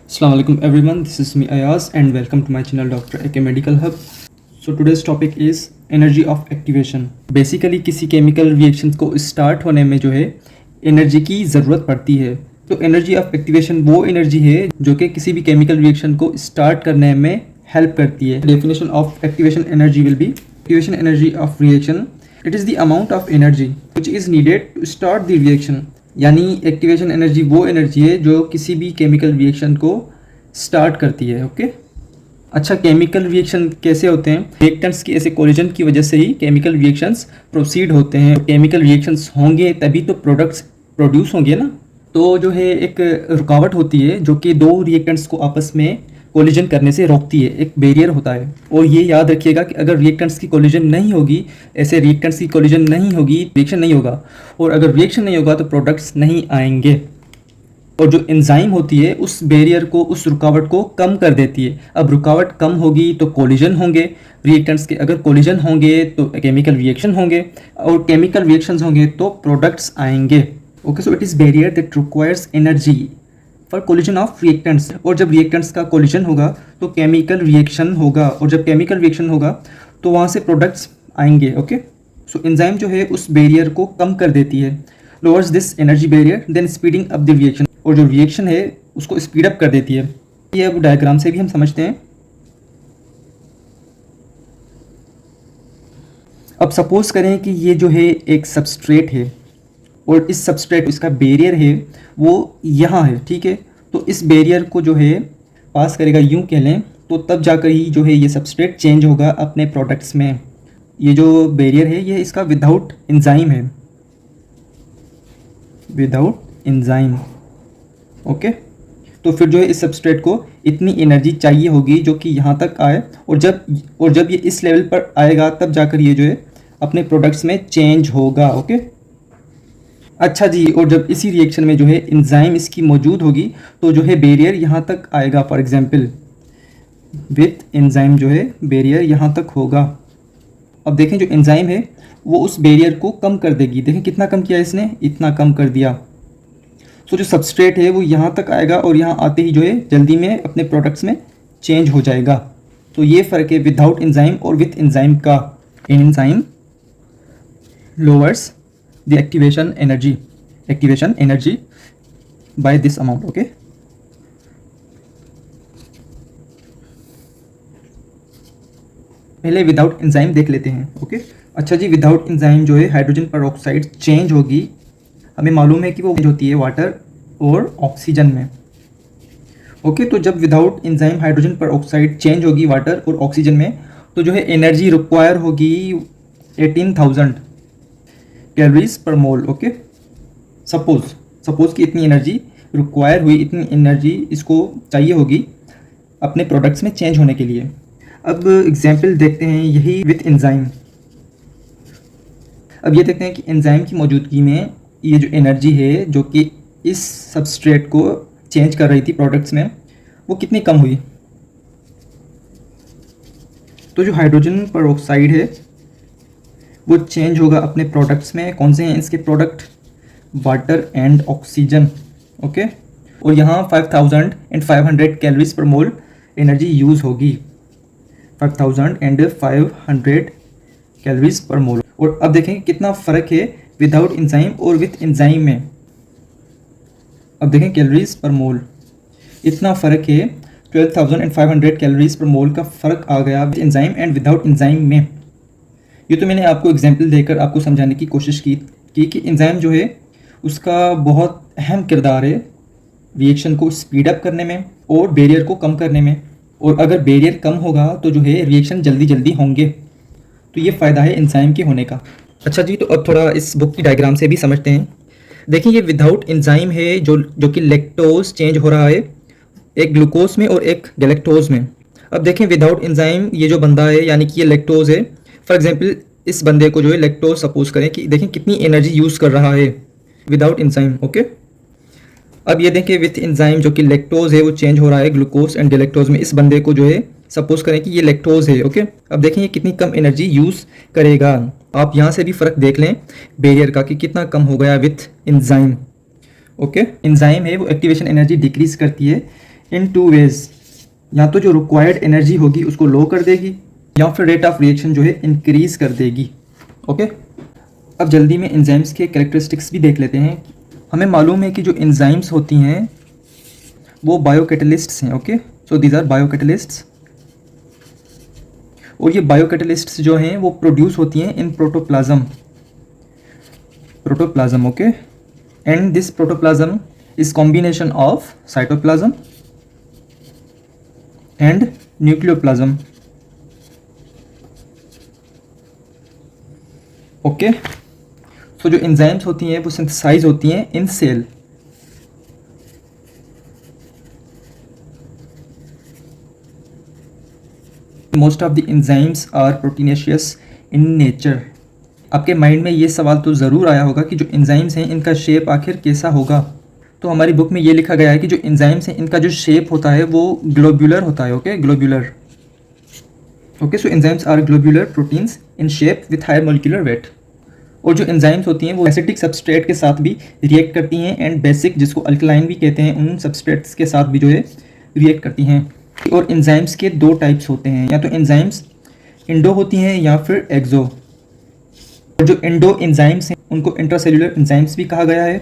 Assalamu alaikum everyone, this is me Ayaz and welcome to my channel Dr. AK Medical Hub. So today's topic is energy of activation. Basically किसी chemical reactions को start होने में जो है energy की ज़रूरत पड़ती है. तो energy of activation वो energy है जो कि किसी भी chemical reaction को start करने में help करती है. Definition of activation energy will be activation energy of reaction. It is the amount of energy which is needed to start the reaction. यानी एक्टिवेशन एनर्जी वो एनर्जी है जो किसी भी केमिकल रिएक्शन को स्टार्ट करती है. ओके अच्छा, केमिकल रिएक्शन कैसे होते हैं? रिएक्टेंट्स की ऐसे कोलिजन की वजह से ही केमिकल रिएक्शंस प्रोसीड होते हैं. केमिकल रिएक्शंस होंगे तभी तो प्रोडक्ट्स प्रोड्यूस होंगे ना. तो जो है एक रुकावट होती है जो कि दो रिएक्टेंट्स को आपस में कोलिजन करने से रोकती है. एक बैरियर होता है. और ये याद रखिएगा कि अगर रिएक्टेंट्स की कोलिजन नहीं होगी, ऐसे रिएक्टेंट्स की कोलिजन नहीं होगी, रिएक्शन नहीं होगा. और अगर रिएक्शन नहीं होगा तो प्रोडक्ट्स नहीं आएंगे. और जो एंजाइम होती है उस बैरियर को, उस रुकावट को कम कर देती है. अब रुकावट कम होगी तो कोलिजन होंगे रिएक्टेंट्स के. अगर कोलिजन होंगे तो केमिकल रिएक्शन होंगे, और केमिकल रिएक्शंस होंगे तो प्रोडक्ट्स आएंगे. Okay, so it is barrier that requires energy for collision of reactants. और जब रिएक्टेंट्स का कोलिजन होगा तो केमिकल रिएक्शन होगा, और जब केमिकल रिएक्शन होगा तो वहाँ से प्रोडक्ट्स आएंगे. ओके, सो एंजाइम जो है उस बैरियर को कम कर देती है, lowers this energy barrier then speeding up the reaction. और जो रिएक्शन है उसको स्पीड अप कर देती है. ये अब डायग्राम से भी हम समझते हैं. अब सपोज करें कि ये जो है एक सबस्ट्रेट है, और इस सबस्ट्रेट, इसका बैरियर है वो यहाँ है. ठीक है, तो इस बैरियर को जो है पास करेगा, यूँ कह लें, तो तब जाकर ही जो है ये सबस्ट्रेट चेंज होगा अपने प्रोडक्ट्स में. ये जो बैरियर है ये इसका विदाउट एंजाइम है, विदाउट एंजाइम. ओके, तो फिर जो है इस सबस्ट्रेट को इतनी एनर्जी चाहिए होगी जो कि यहाँ तक आए, और जब ये इस लेवल पर आएगा तब जाकर ये जो है अपने प्रोडक्ट्स में चेंज होगा. ओके अच्छा जी, और जब इसी रिएक्शन में जो है एंजाइम इसकी मौजूद होगी तो जो है बैरियर यहाँ तक आएगा. फॉर एग्जांपल विथ एंजाइम जो है बैरियर यहाँ तक होगा. अब देखें जो एंजाइम है वो उस बैरियर को कम कर देगी. देखें कितना कम किया इसने, इतना कम कर दिया. सो जो सबस्ट्रेट है वो यहाँ तक आएगा और यहाँ आते ही जो है जल्दी में अपने प्रोडक्ट्स में चेंज हो जाएगा. तो ये फ़र्क है विदाउट एंजाइम और विथ एंजाइम का. Enzyme lowers the activation energy by this amount. Okay, पहले विदाउट एंजाइम देख लेते हैं. ओके अच्छा जी, विदाउट एंजाइम जो है हाइड्रोजन पेरोक्साइड चेंज होगी. हमें मालूम है कि वो होती है वाटर और ऑक्सीजन में. ओके, तो जब without enzyme hydrogen peroxide change होगी वाटर और ऑक्सीजन में, तो जो है एनर्जी रिक्वायर होगी 18,000 कैलोरीज पर मोल. ओके, सपोज कि इतनी एनर्जी रिक्वायर हुई, इतनी एनर्जी इसको चाहिए होगी अपने प्रोडक्ट्स में चेंज होने के लिए. अब एग्जांपल देखते हैं यही विथ एंजाइम. अब ये देखते हैं कि एंजाइम की मौजूदगी में ये जो एनर्जी है जो कि इस सबस्ट्रेट को चेंज कर रही थी प्रोडक्ट्स में, वो कितनी कम हुई. तो जो हाइड्रोजन पेरोक्साइड है वो चेंज होगा अपने प्रोडक्ट्स में. कौन से हैं इसके product? Water and oxygen. Okay, और यहाँ 5500 कैलोरीज पर मोल एनर्जी यूज़ होगी. 5500 कैलोरीज पर मोल. और अब देखें कितना फ़र्क है विदाउट एंजाइम और विथ एंजाइम में. अब देखें कैलोरीज पर मोल, इतना फ़र्क है. 12,500 कैलोरीज पर मोल का फ़र्क आ गया with enzyme and without enzyme में. ये तो मैंने आपको एग्जाम्पल देकर आपको समझाने की कोशिश की कि एंजाइम जो है उसका बहुत अहम किरदार है रिएक्शन को स्पीड अप करने में और बैरियर को कम करने में. और अगर बैरियर कम होगा तो जो है रिएक्शन जल्दी होंगे. तो ये फ़ायदा है एंजाइम के होने का. अच्छा जी, तो अब थोड़ा इस बुक की डायग्राम से भी समझते हैं. देखिए ये विदाउट एंजाइम है जो कि लैक्टोज चेंज हो रहा है, एक ग्लूकोज में और एक गैलेक्टोज में. अब देखें विदाउट एंजाइम ये जो बंदा है यानी कि ये लैक्टोज है. फॉर एग्जांपल इस बंदे को जो है लैक्टोज सपोज करें कि देखें कितनी एनर्जी यूज़ कर रहा है विदाउट एंजाइम. ओके, अब ये देखें विथ एंजाइम जो कि लैक्टोज है वो चेंज हो रहा है ग्लूकोज एंड गैलेक्टोज में. इस बंदे को जो है सपोज करें कि ये लैक्टोज है. ओके, अब देखें ये कितनी कम एनर्जी यूज़ करेगा. आप यहाँ से भी फ़र्क देख लें बैरियर का कि कितना कम हो गया विथ एंजाइम. ओके, एंजाइम है वो एक्टिवेशन एनर्जी डिक्रीज करती है, इन टू वेज, या तो जो रिक्वायर्ड एनर्जी होगी उसको लो कर देगी या फिर रेट ऑफ रिएक्शन जो है इंक्रीज कर देगी। ओके, अब जल्दी में एंजाइम्स के कैरेक्टरिस्टिक्स भी देख लेते हैं। हमें मालूम है कि जो एंजाइम्स होती हैं वो बायोकैटलिस्ट्स हैं। Okay, so these are biocatalysts, और ये बायोकैटलिस्ट्स जो हैं वो प्रोड्यूस होती हैं in protoplasm. Okay, and this protoplasm is combination of cytoplasm and nucleoplasm. Okay, so जो एंजाइम्स होती हैं वो सिंथेसाइज होती हैं in cell. Most of the enzymes are proteinaceous in nature. आपके माइंड में ये सवाल तो ज़रूर आया होगा कि जो एंजाइम्स हैं इनका शेप आखिर कैसा होगा। तो हमारी बुक में ये लिखा गया है कि जो एंजाइम्स हैं इनका जो शेप होता है वो ग्लोब्यूलर होता है। Okay, globular. Okay, so enzymes are globular proteins in shape with higher molecular weight. और जो एंजाइम्स होती हैं वो एसिडिक सबस्ट्रेट के साथ भी रिएक्ट करती हैं एंड बेसिक, जिसको अल्कलाइन भी कहते हैं, उन सबस्ट्रेट्स के साथ भी जो है रिएक्ट करती हैं। और एंजाइम्स के दो टाइप्स होते हैं, या तो एंजाइम्स इंडो होती हैं या फिर एक्सो। और जो इंडो एंजाइम्स हैं उनको इंट्रासेल्युलर एंजाइम्स भी कहा गया है,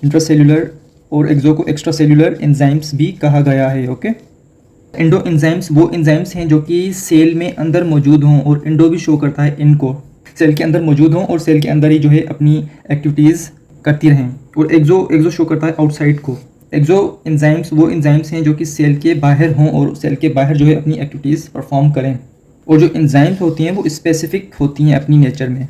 इंट्रासेल्युलर, और एक्सो को एक्स्ट्रासेल्युलर एंजाइम्स भी कहा गया है। ओके, इंडो एंजाइम्स वो एंजाइम्स हैं जो कि सेल में अंदर मौजूद हों, और इंडो भी शो करता है इनको, सेल के अंदर मौजूद हों और सेल के अंदर ही जो है अपनी एक्टिविटीज़ करती रहें। और एक्सो शो करता है आउटसाइड को। एक्सो एंजाइम्स वो एंजाइम्स हैं जो कि सेल के बाहर हों और सेल के बाहर जो है अपनी एक्टिविटीज़ परफॉर्म करें। और जो एंजाइम्स होती हैं वो स्पेसिफिक होती हैं अपनी नेचर में।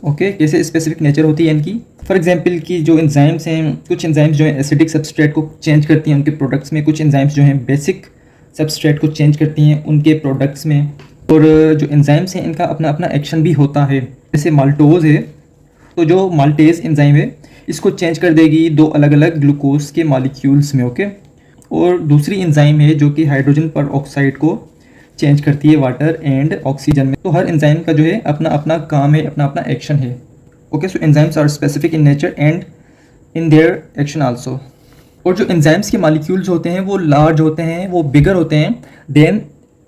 ओके, कैसे स्पेसिफिक नेचर होती है इनकी? फॉर एग्जांपल कि जो एंजाइम्स हैं, कुछ एंजाइम्स जो है एसिडिक सबस्ट्रेट को चेंज करती हैं उनके प्रोडक्ट्स में, कुछ एंजाइम्स जो हैं बेसिक सबस्ट्रेट को चेंज करती हैं उनके प्रोडक्ट्स में। और जो एंजाइम्स हैं इनका अपना अपना एक्शन भी होता है। जैसे माल्टोज है, तो जो माल्टेज एंजाइम है इसको चेंज कर देगी दो अलग अलग ग्लूकोज के मॉलिक्यूल्स में। ओके, और दूसरी एंजाइम है जो कि हाइड्रोजन पर ऑक्साइड को चेंज करती है वाटर एंड ऑक्सीजन में। तो हर एंजाइम का जो है अपना अपना काम है, अपना अपना एक्शन है। Okay, so enzymes are specific in nature and in their action also. और जो एंजाइम्स के मॉलिक्यूल्स होते हैं वो लार्ज होते हैं, वो बिगर होते हैं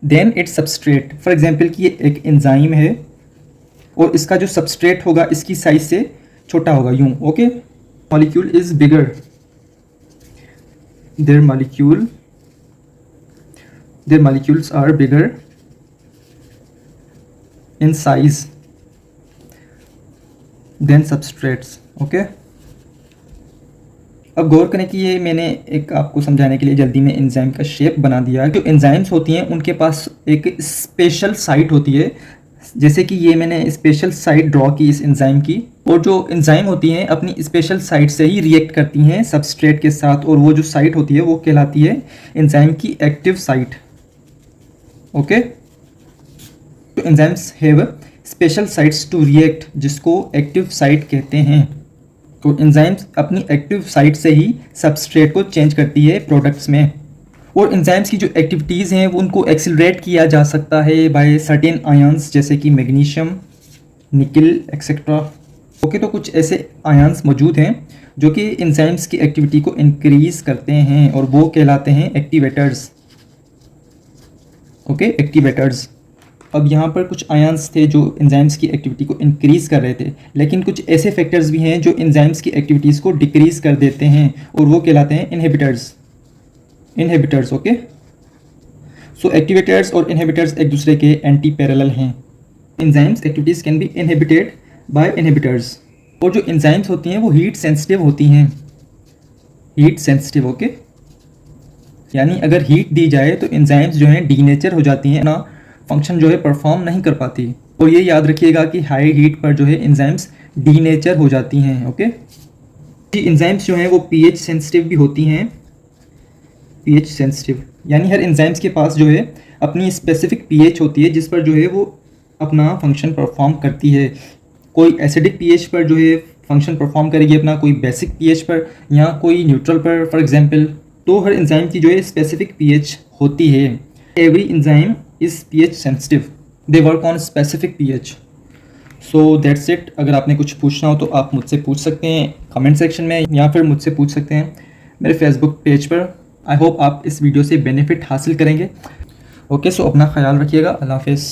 then its substrate. For example कि ये एक एंजाइम है और इसका जो सबस्ट्रेट होगा इसकी साइज से छोटा होगा, यूं। Okay, molecule is bigger, there molecules are bigger in size than substrates. Okay, अब गौर करें कि ये मैंने एक आपको समझाने के लिए जल्दी में एंजाइम का शेप बना दिया। जो एंजाइम्स होती हैं उनके पास एक स्पेशल साइट होती है, जैसे कि ये मैंने स्पेशल साइट ड्रॉ की इस एंजाइम की। और जो एंजाइम होती हैं अपनी स्पेशल साइट से ही रिएक्ट करती हैं सबस्ट्रेट के साथ, और वो जो साइट होती है वो कहलाती है एंजाइम की एक्टिव साइट। ओके, तो enzymes have special sites to react, जिसको एक्टिव साइट कहते हैं। तो एंजाइम्स अपनी एक्टिव साइट से ही सबस्ट्रेट को चेंज करती है प्रोडक्ट्स में। और एंजाइम्स की जो एक्टिविटीज़ हैं वो उनको एक्सिलरेट किया जा सकता है बाय सर्टेन आयंस, जैसे कि मैग्नीशियम, निकल एक्सेट्रा। ओके, तो कुछ ऐसे आयंस मौजूद हैं जो कि एंजाइम्स की एक्टिविटी को इंक्रीज करते हैं और वो कहलाते हैं एक्टिवेटर्स। Okay, activators. अब यहाँ पर कुछ आयंस थे जो एंजाइम्स की एक्टिविटी को इंक्रीज कर रहे थे, लेकिन कुछ ऐसे फैक्टर्स भी हैं जो एंजाइम्स की एक्टिविटीज़ को डिक्रीज कर देते हैं और वो कहलाते हैं इनहिबिटर्स। ओके, सो एक्टिवेटर्स और इनहिबिटर्स एक दूसरे के एंटी पैरेलल हैं। Enzymes activities can be inhibited by inhibitors. और जो एंजाइम्स होती हैं वो हीट सेंसिटिव होती हैं, हीट सेंसिटिव। ओके, यानी अगर हीट दी जाए तो एंजाइम्स जो हैं डीनेचर हो जाती हैं, ना फंक्शन जो है परफॉर्म नहीं कर पाती। और ये याद रखिएगा कि हाई हीट पर जो है एंजाइम्स डीनेचर हो जाती हैं। ओके, एंजाइम्स जो हैं वो पीएच सेंसिटिव भी होती हैं, पीएच सेंसिटिव, यानी हर एंजाइम्स के पास जो है अपनी स्पेसिफिक पीएच होती है जिस पर जो है वो अपना फंक्शन परफॉर्म करती है। कोई एसिडिक पीएच पर जो है फंक्शन परफॉर्म करेगी अपना, कोई बेसिक पीएच पर, या कोई न्यूट्रल पर फॉर एग्जांपल। तो हर एंजाइम की जो है स्पेसिफिक पीएच होती है। Every enzyme is pH sensitive, they work on specific pH. So that's it. अगर आपने कुछ पूछना हो तो आप मुझसे पूछ सकते हैं कमेंट सेक्शन में, या फिर मुझसे पूछ सकते हैं मेरे फेसबुक पेज पर। आई होप आप इस वीडियो से बेनिफिट हासिल करेंगे। ओके, सो अपना ख्याल रखिएगा। अल्लाह हाफिज़।